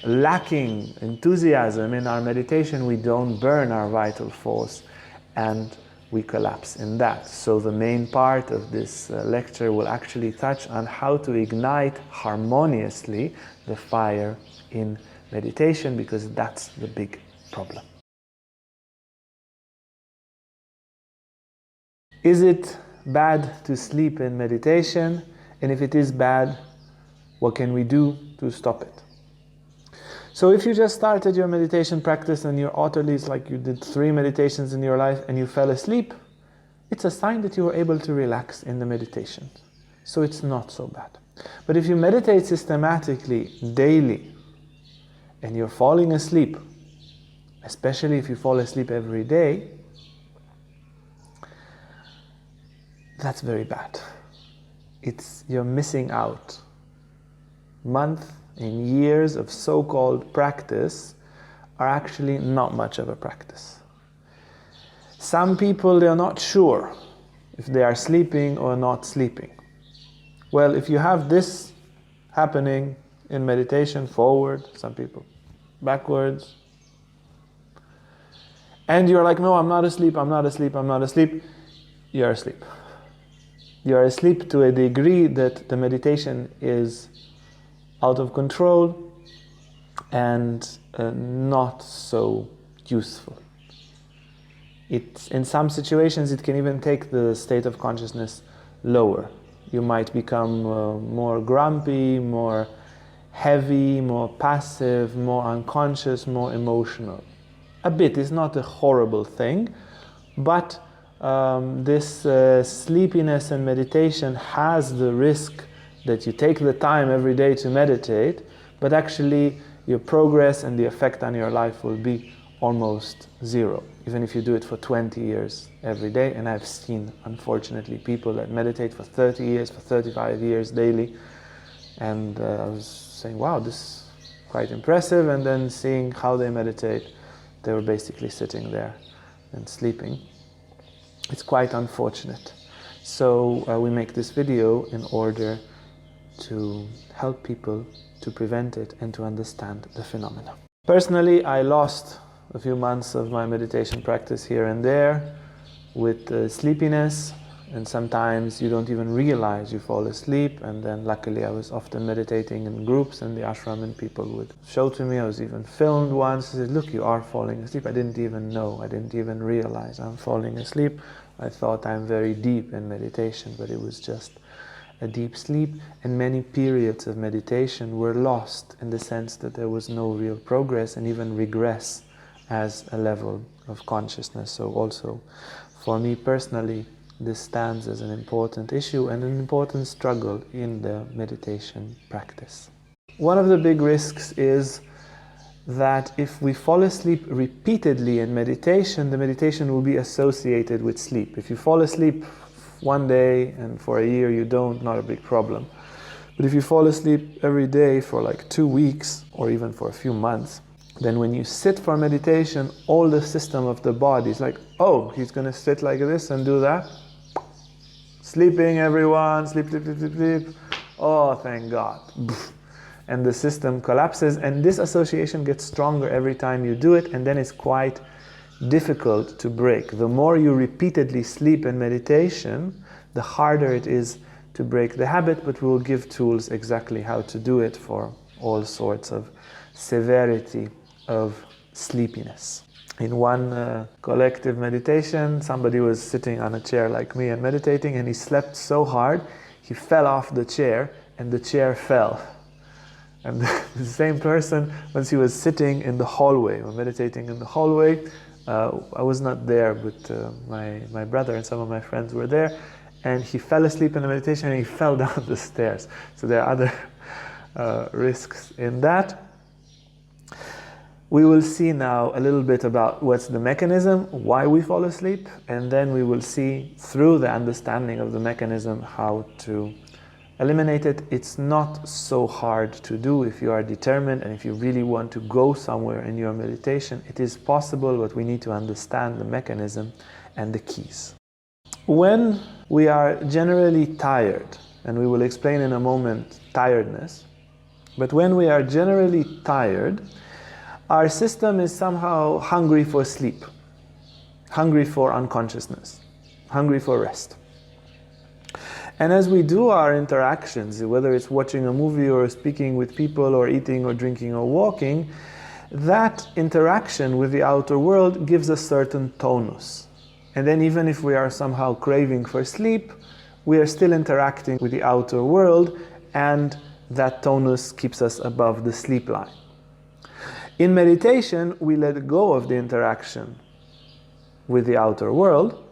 lacking enthusiasm in our meditation, we don't burn our vital force and we collapse in that. So the main part of this lecture will actually touch on how to ignite harmoniously the fire in meditation, because that's the big problem. Is it bad to sleep in meditation? And if it is bad, what can we do to stop it? So if you just started your meditation practice and you're utterly, it's like you did 3 meditations in your life and you fell asleep, it's a sign that you were able to relax in the meditation. So it's not so bad. But if you meditate systematically, daily, and you're falling asleep, especially if you fall asleep every day, that's very bad. You're missing out. Months and years of so-called practice are actually not much of a practice. Some people, they're not sure if they are sleeping or not sleeping. Well, if you have this happening in meditation, forward, some people backwards, and you're like, no, I'm not asleep, I'm not asleep, I'm not asleep, you're asleep. You're asleep to a degree that the meditation is out of control and not so useful. In some situations, it can even take the state of consciousness lower. You might become more grumpy, more heavy, more passive, more unconscious, more emotional. A bit is not a horrible thing, but this sleepiness and meditation has the risk that you take the time every day to meditate, but actually your progress and the effect on your life will be almost zero, even if you do it for 20 years every day. And I've seen, unfortunately, people that meditate for 30 years, for 35 years daily, and I was saying, wow, this is quite impressive, and then seeing how they meditate, they were basically sitting there and sleeping. It's quite unfortunate. So we make this video in order to help people to prevent it and to understand the phenomena. Personally, I lost a few months of my meditation practice here and there with sleepiness, and sometimes you don't even realize you fall asleep. And then luckily I was often meditating in groups in the ashram, and people would show to me. I was even filmed once. I said, look, you are falling asleep. I didn't even know, I didn't even realize I'm falling asleep. I thought I'm very deep in meditation, but it was just a deep sleep, and many periods of meditation were lost in the sense that there was no real progress and even regress as a level of consciousness. So also, for me personally, this stands as an important issue and an important struggle in the meditation practice. One of the big risks is that if we fall asleep repeatedly in meditation, the meditation will be associated with sleep. If you fall asleep one day and for a year you don't, not a big problem. But if you fall asleep every day for like 2 weeks or even for a few months, then when you sit for meditation, all the system of the body is like, oh, he's going to sit like this and do that. Sleeping, everyone, sleep, sleep, sleep, sleep, sleep. Oh, thank God. And the system collapses, and this association gets stronger every time you do it, and then it's quite difficult to break. The more you repeatedly sleep in meditation, the harder it is to break the habit, but we'll give tools exactly how to do it for all sorts of severity of sleepiness. In one collective meditation, somebody was sitting on a chair like me and meditating, and he slept so hard, he fell off the chair, and the chair fell. And the same person, once he was sitting in the hallway, or meditating in the hallway, I was not there, but my brother and some of my friends were there, and he fell asleep in the meditation and he fell down the stairs. So there are other risks in that. We will see now a little bit about what's the mechanism, why we fall asleep, and then we will see through the understanding of the mechanism how to eliminate it. It's not so hard to do if you are determined and if you really want to go somewhere in your meditation. It is possible, but we need to understand the mechanism and the keys. When we are generally tired, and we will explain in a moment tiredness, But when we are generally tired, our system is somehow hungry for sleep, hungry for unconsciousness, hungry for rest. And as we do our interactions, whether it's watching a movie or speaking with people or eating or drinking or walking, that interaction with the outer world gives a certain tonus. And then even if we are somehow craving for sleep, we are still interacting with the outer world, and that tonus keeps us above the sleep line. In meditation, we let go of the interaction with the outer world.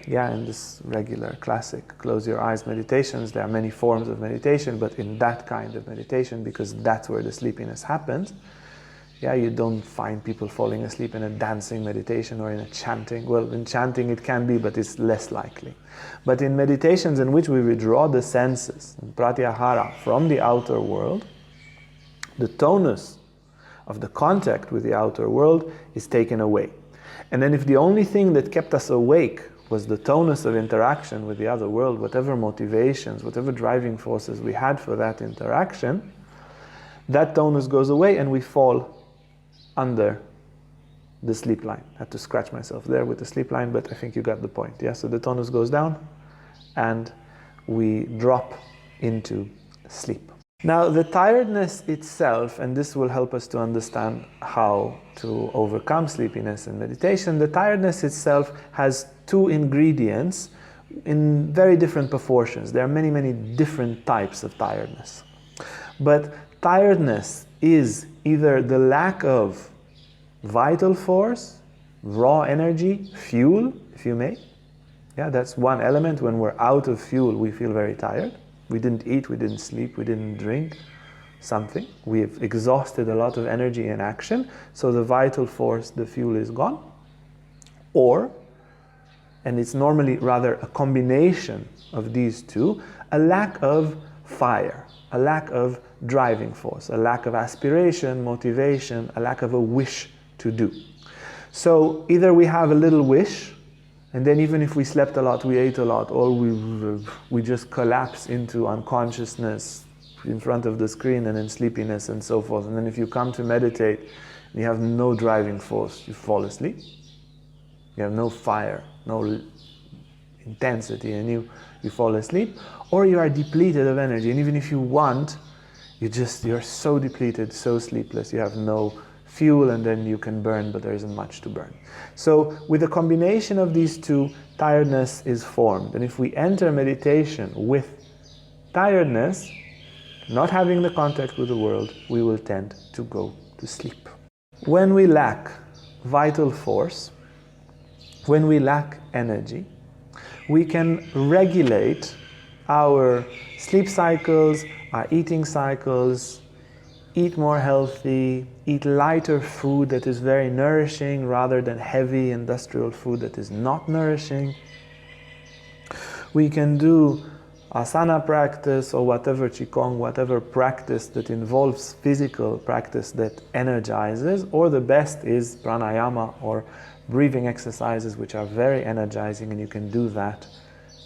Yeah, in this regular classic close your eyes meditations, there are many forms of meditation, but in that kind of meditation, because that's where the sleepiness happens, yeah, you don't find people falling asleep in a dancing meditation or in a chanting. Well, in chanting it can be, but it's less likely. But in meditations in which we withdraw the senses, pratyahara, from the outer world, the tonus of the contact with the outer world is taken away. And then if the only thing that kept us awake was the tonus of interaction with the other world, whatever motivations, whatever driving forces we had for that interaction, that tonus goes away and we fall under the sleep line. I had to scratch myself there with the sleep line, but I think you got the point. Yeah, so the tonus goes down and we drop into sleep. Now, the tiredness itself, and this will help us to understand how to overcome sleepiness in meditation, the tiredness itself has two ingredients in very different proportions. There are many, many different types of tiredness. But tiredness is either the lack of vital force, raw energy, fuel, if you may. Yeah, that's one element. When we're out of fuel, we feel very tired. We didn't eat, we didn't sleep, we didn't drink something. We've exhausted a lot of energy in action, so the vital force, the fuel is gone. Or, and it's normally rather a combination of these two, a lack of fire, a lack of driving force, a lack of aspiration, motivation, a lack of a wish to do. So either we have a little wish, and then even if we slept a lot, we ate a lot, or we just collapse into unconsciousness in front of the screen and in sleepiness and so forth. And then if you come to meditate and you have no driving force, you fall asleep. You have no fire, no intensity, and you fall asleep. Or you are depleted of energy, and even if you want, you're so depleted, so sleepless, you have no fuel, and then you can burn, but there isn't much to burn. So with a combination of these two, tiredness is formed. And if we enter meditation with tiredness, not having the contact with the world, we will tend to go to sleep. When we lack vital force, when we lack energy, we can regulate our sleep cycles, our eating cycles, eat more healthy, eat lighter food that is very nourishing rather than heavy industrial food that is not nourishing. We can do asana practice or whatever qigong, whatever practice that involves physical practice that energizes, or the best is pranayama or breathing exercises which are very energizing, and you can do that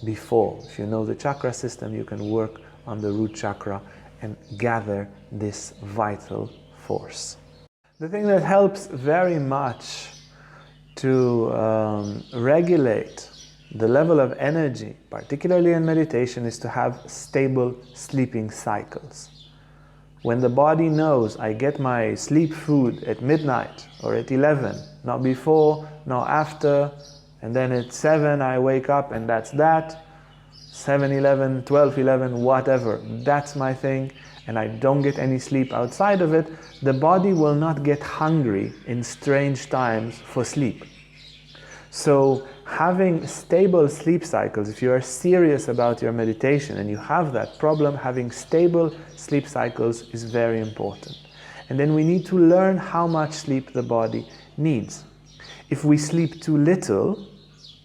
before. If you know the chakra system, you can work on the root chakra and gather this vital force. The thing that helps very much to regulate the level of energy, particularly in meditation, is to have stable sleeping cycles. When the body knows I get my sleep food at midnight or at 11, not before, not after, and then at 7 I wake up and that's that, 7, 11, 12, 11, whatever, that's my thing, and I don't get any sleep outside of it, the body will not get hungry in strange times for sleep. So having stable sleep cycles, if you are serious about your meditation and you have that problem, having stable sleep cycles is very important. And then we need to learn how much sleep the body needs. If we sleep too little,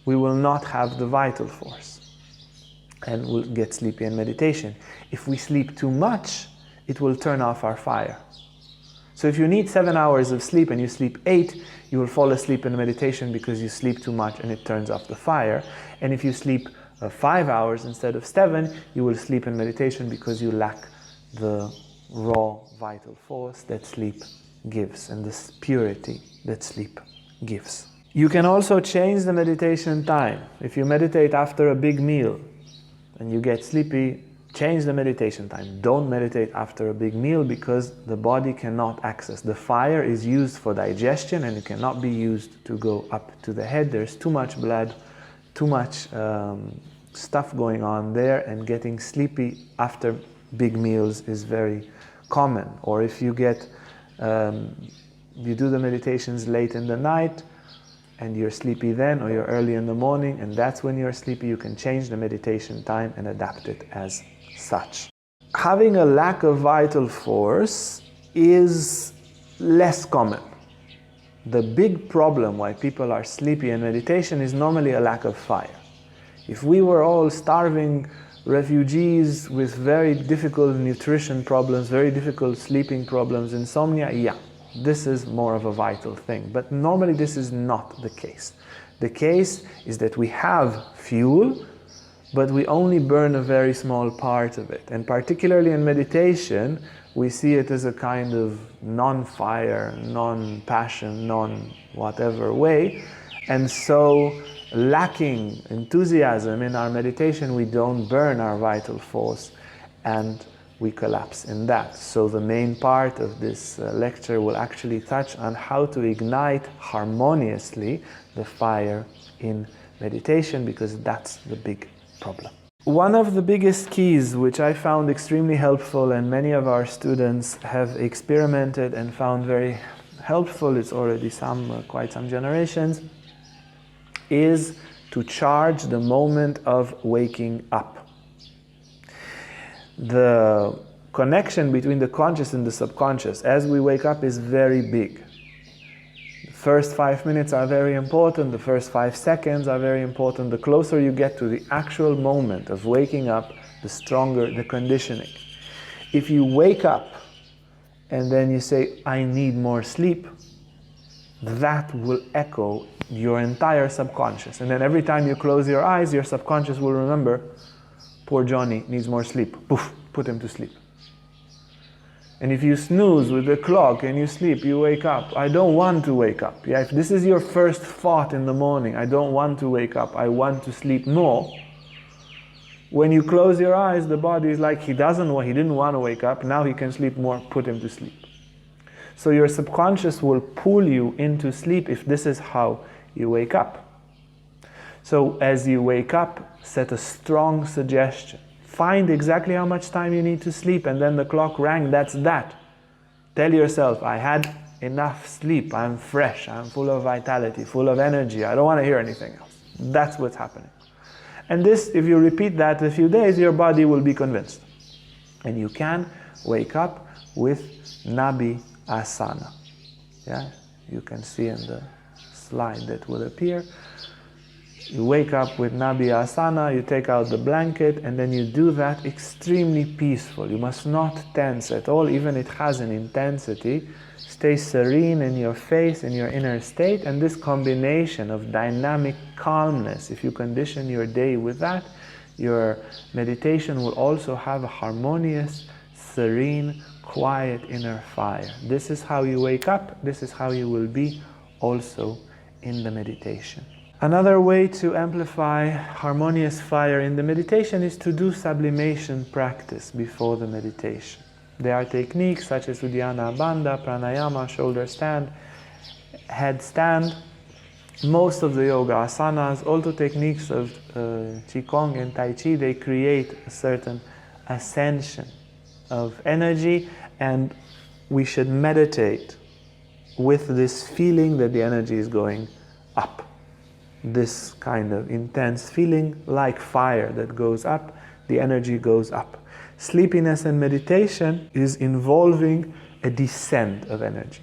we will not have the vital force and we'll get sleepy in meditation. If we sleep too much, it will turn off our fire. So if you need 7 hours of sleep and you sleep 8, you will fall asleep in meditation because you sleep too much and it turns off the fire. And if you sleep 5 hours instead of 7, you will sleep in meditation because you lack the raw vital force that sleep gives, and this purity that sleep gives. You can also change the meditation time. If you meditate after a big meal and you get sleepy, change the meditation time. Don't meditate after a big meal because the body cannot access. The fire is used for digestion and it cannot be used to go up to the head. There's too much blood, too much stuff going on there, and getting sleepy after big meals is very common. Or if you get, you do the meditations late in the night and you're sleepy then, or you're early in the morning and that's when you're sleepy, you can change the meditation time and adapt it as such. Having a lack of vital force is less common. The big problem why people are sleepy in meditation is normally a lack of fire. If we were all starving refugees with very difficult nutrition problems, very difficult sleeping problems, insomnia, yeah, this is more of a vital thing. But normally this is not the case. The case is that we have fuel, but we only burn a very small part of it. And particularly in meditation, we see it as a kind of non-fire, non-passion, non-whatever way. And so, lacking enthusiasm in our meditation, we don't burn our vital force and we collapse in that. So the main part of this lecture will actually touch on how to ignite harmoniously the fire in meditation, because that's the big problem. One of the biggest keys, which I found extremely helpful and many of our students have experimented and found very helpful, it's already quite some generations, is to charge the moment of waking up. The connection between the conscious and the subconscious as we wake up is very big. The first 5 minutes are very important, the first 5 seconds are very important. The closer you get to the actual moment of waking up, the stronger the conditioning. If you wake up and then you say, I need more sleep, that will echo your entire subconscious. And then every time you close your eyes, your subconscious will remember, poor Johnny needs more sleep. Poof, put him to sleep. And if you snooze with the clock and you sleep, you wake up. I don't want to wake up. Yeah, if this is your first thought in the morning, I don't want to wake up, I want to sleep more. When you close your eyes, the body is like, he didn't want to wake up, now he can sleep more, put him to sleep. So your subconscious will pull you into sleep if this is how you wake up. So as you wake up, set a strong suggestion. Find exactly how much time you need to sleep, and then the clock rang, that's that. Tell yourself, I had enough sleep, I'm fresh, I'm full of vitality, full of energy, I don't want to hear anything else. That's what's happening. And this, if you repeat that a few days, your body will be convinced. And you can wake up with Nabi asana. Yeah, you can see in the slide that will appear. You wake up with Nabi asana, you take out the blanket, and then you do that extremely peaceful. You must not tense at all, even it has an intensity. Stay serene in your face, in your inner state, and this combination of dynamic calmness, if you condition your day with that, your meditation will also have a harmonious, serene, quiet inner fire. This is how you wake up, this is how you will be also in the meditation. Another way to amplify harmonious fire in the meditation is to do sublimation practice before the meditation. There are techniques such as Uddiyana Bandha, Pranayama, shoulder stand, head stand. Most of the yoga asanas, also techniques of Qigong and Tai Chi, they create a certain ascension of energy, and we should meditate with this feeling that the energy is going up. This kind of intense feeling, like fire that goes up, the energy goes up. Sleepiness and meditation is involving a descent of energy,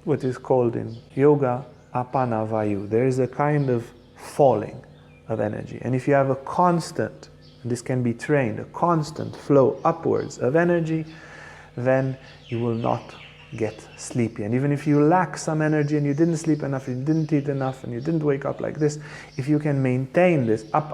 what is called in yoga apana vayu. There is a kind of falling of energy. And if you have a constant, this can be trained, a constant flow upwards of energy, then you will not get sleepy. And even if you lack some energy and you didn't sleep enough, you didn't eat enough, and you didn't wake up like this, if you can maintain this up,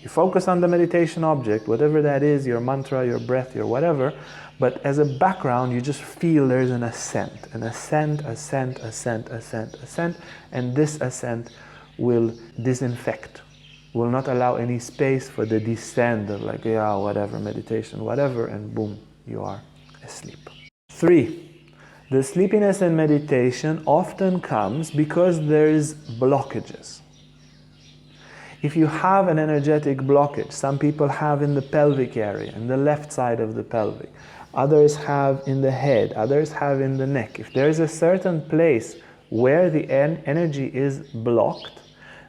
You focus on the meditation object, whatever that is, your mantra, your breath, your whatever, but as a background, you just feel there's an ascent, ascent, ascent, and this ascent will disinfect, will not allow any space for the descent of like, yeah, whatever, meditation, whatever, and boom, you are asleep. 3. The sleepiness in meditation often comes because there is blockages. If you have an energetic blockage, some people have in the pelvic area, in the left side of the pelvic, others have in the head, others have in the neck. If there is a certain place where the energy is blocked,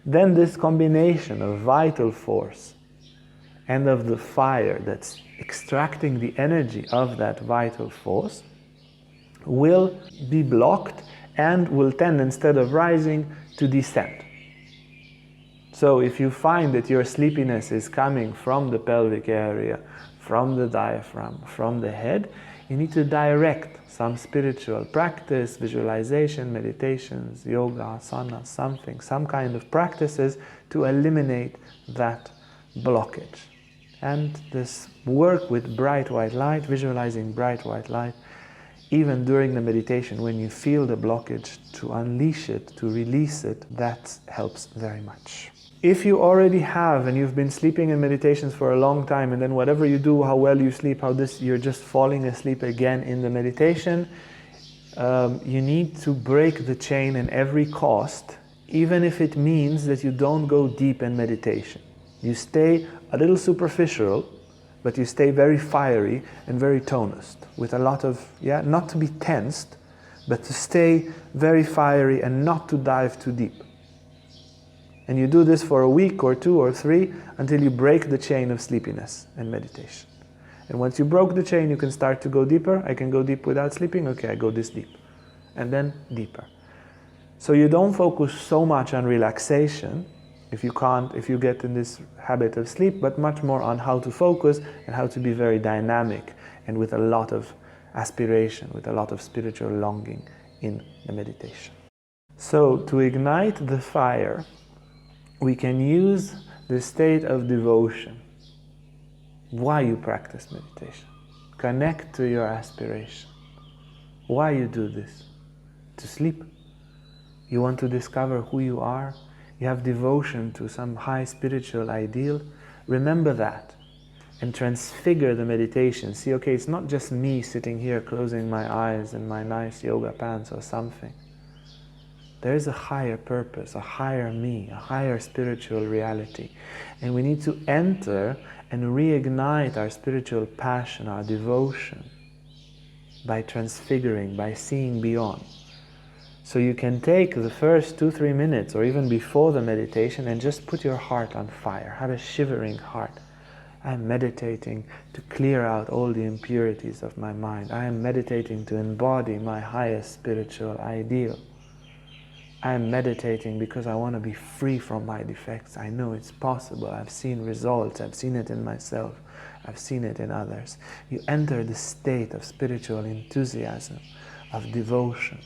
then this combination of vital force and of the fire that's extracting the energy of that vital force will be blocked and will tend, instead of rising, to descend. So if you find that your sleepiness is coming from the pelvic area, from the diaphragm, from the head, you need to direct some spiritual practice, visualization, meditations, yoga, asana, something, some kind of practices to eliminate that blockage. And this work with bright white light, visualizing bright white light, even during the meditation, when you feel the blockage, to unleash it, to release it, that helps very much. If you already have, and you've been sleeping in meditations for a long time, and then whatever you do, how well you sleep, you're just falling asleep again in the meditation, you need to break the chain at every cost, even if it means that you don't go deep in meditation. You stay a little superficial, but you stay very fiery and very tonused, with a lot of, not to be tensed, but to stay very fiery and not to dive too deep. And you do this for a week or 2 or 3 until you break the chain of sleepiness and meditation. And once you broke the chain, you can start to go deeper. I can go deep without sleeping. Okay, I go this deep. And then deeper. So you don't focus so much on relaxation, if you get in this habit of sleep, but much more on how to focus and how to be very dynamic and with a lot of aspiration, with a lot of spiritual longing in the meditation. So to ignite the fire, we can use the state of devotion. Why you practice meditation? Connect to your aspiration. Why you do this? To sleep. You want to discover who you are. You have devotion to some high spiritual ideal. Remember that and transfigure the meditation. See, okay, it's not just me sitting here closing my eyes in my nice yoga pants or something. There is a higher purpose, a higher me, a higher spiritual reality. And we need to enter and reignite our spiritual passion, our devotion, by transfiguring, by seeing beyond. So you can take the first 2-3 minutes, or even before the meditation, and just put your heart on fire. Have a shivering heart. I am meditating to clear out all the impurities of my mind. I am meditating to embody my highest spiritual ideal. I am meditating because I want to be free from my defects. I know it's possible. I've seen results. I've seen it in myself. I've seen it in others. You enter the state of spiritual enthusiasm, of devotion.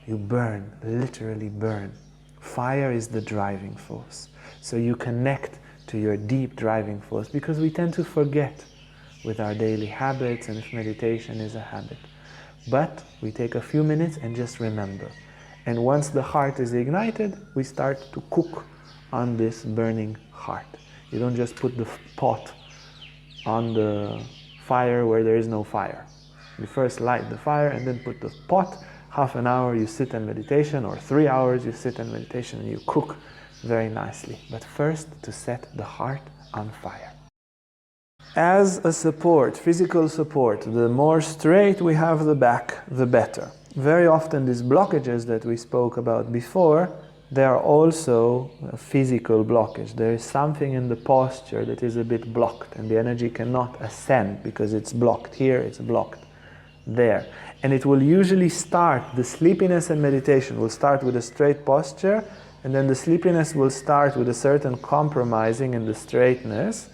You burn, literally burn. Fire is the driving force. So you connect to your deep driving force, because we tend to forget with our daily habits, and if meditation is a habit. But we take a few minutes and just remember. And once the heart is ignited, we start to cook on this burning heart. You don't just put the pot on the fire where there is no fire. You first light the fire and then put the pot. Half an hour you sit in meditation, or 3 hours you sit in meditation, and you cook very nicely. But first, to set the heart on fire. As a support, physical support, the more straight we have the back, the better. Very often these blockages that we spoke about before, they are also a physical blockage. There is something in the posture that is a bit blocked, and the energy cannot ascend because it's blocked here, it's blocked there. And it will usually start, the sleepiness and meditation will start with a straight posture, and then the sleepiness will start with a certain compromising in the straightness.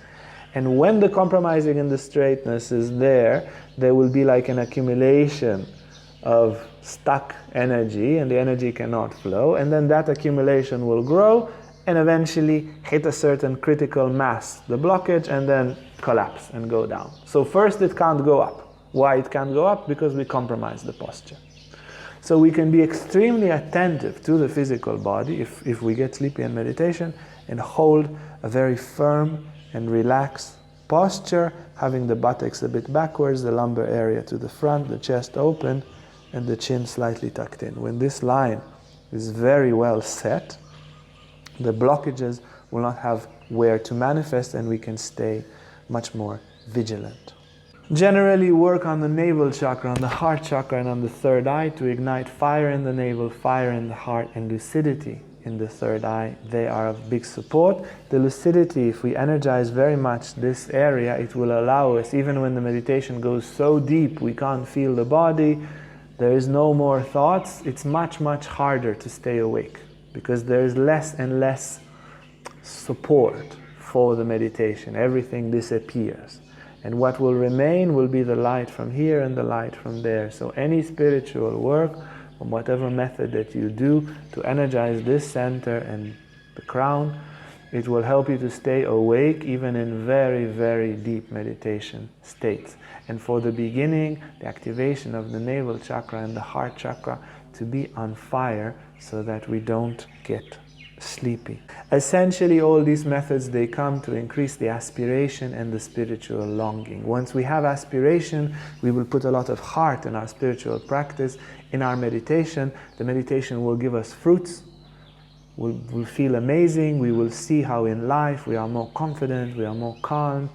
And when the compromising in the straightness is there, there will be like an accumulation of stuck energy, and the energy cannot flow, and then that accumulation will grow, and eventually hit a certain critical mass, the blockage, and then collapse and go down. So first it can't go up. Why it can't go up? Because we compromise the posture. So we can be extremely attentive to the physical body if we get sleepy in meditation, and hold a very firm and relaxed posture, having the buttocks a bit backwards, the lumbar area to the front, the chest open, and the chin slightly tucked in. When this line is very well set, the blockages will not have where to manifest, and we can stay much more vigilant. Generally work on the navel chakra, on the heart chakra, and on the third eye to ignite fire in the navel, fire in the heart, and lucidity in the third eye. They are of big support. The lucidity, if we energize very much this area, it will allow us, even when the meditation goes so deep we can't feel the body, there is no more thoughts, it's much, much harder to stay awake, because there is less and less support for the meditation. Everything disappears. And what will remain will be the light from here and the light from there. So any spiritual work, from whatever method that you do to energize this center and the crown, it will help you to stay awake even in very, very deep meditation states. And for the beginning, the activation of the navel chakra and the heart chakra to be on fire so that we don't get sleepy. Essentially, all these methods, they come to increase the aspiration and the spiritual longing. Once we have aspiration, we will put a lot of heart in our spiritual practice, in our meditation. The meditation will give us fruits. We'll feel amazing. We will see how in life we are more confident, we are more calm,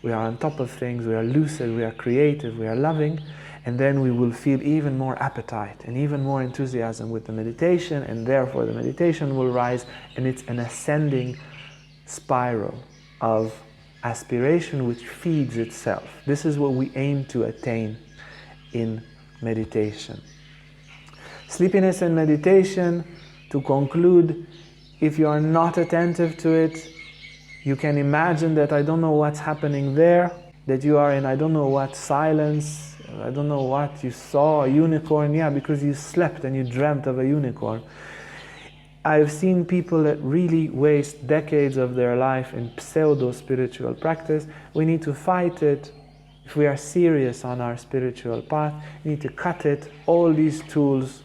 we are on top of things, we are lucid, we are creative, we are loving. And then we will feel even more appetite and even more enthusiasm with the meditation, and therefore the meditation will rise, and it's an ascending spiral of aspiration which feeds itself. This is what we aim to attain in meditation. Sleepiness in meditation, to conclude, if you are not attentive to it, you can imagine that I don't know what's happening there, that you are in I don't know what silence, I don't know what, you saw a unicorn, yeah, because you slept and you dreamt of a unicorn. I've seen people that really waste decades of their life in pseudo-spiritual practice. We need to fight it. If we are serious on our spiritual path, we need to cut it. All these tools,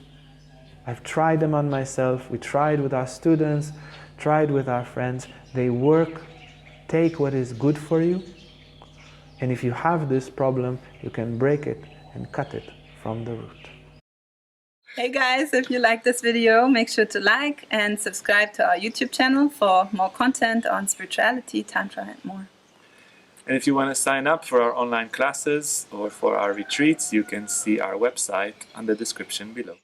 I've tried them on myself, we tried with our students, tried with our friends. They work. Take what is good for you. And if you have this problem, you can break it and cut it from the root. Hey guys, if you like this video, make sure to like and subscribe to our YouTube channel for more content on spirituality, Tantra, and more. And if you want to sign up for our online classes or for our retreats, you can see our website on the description below.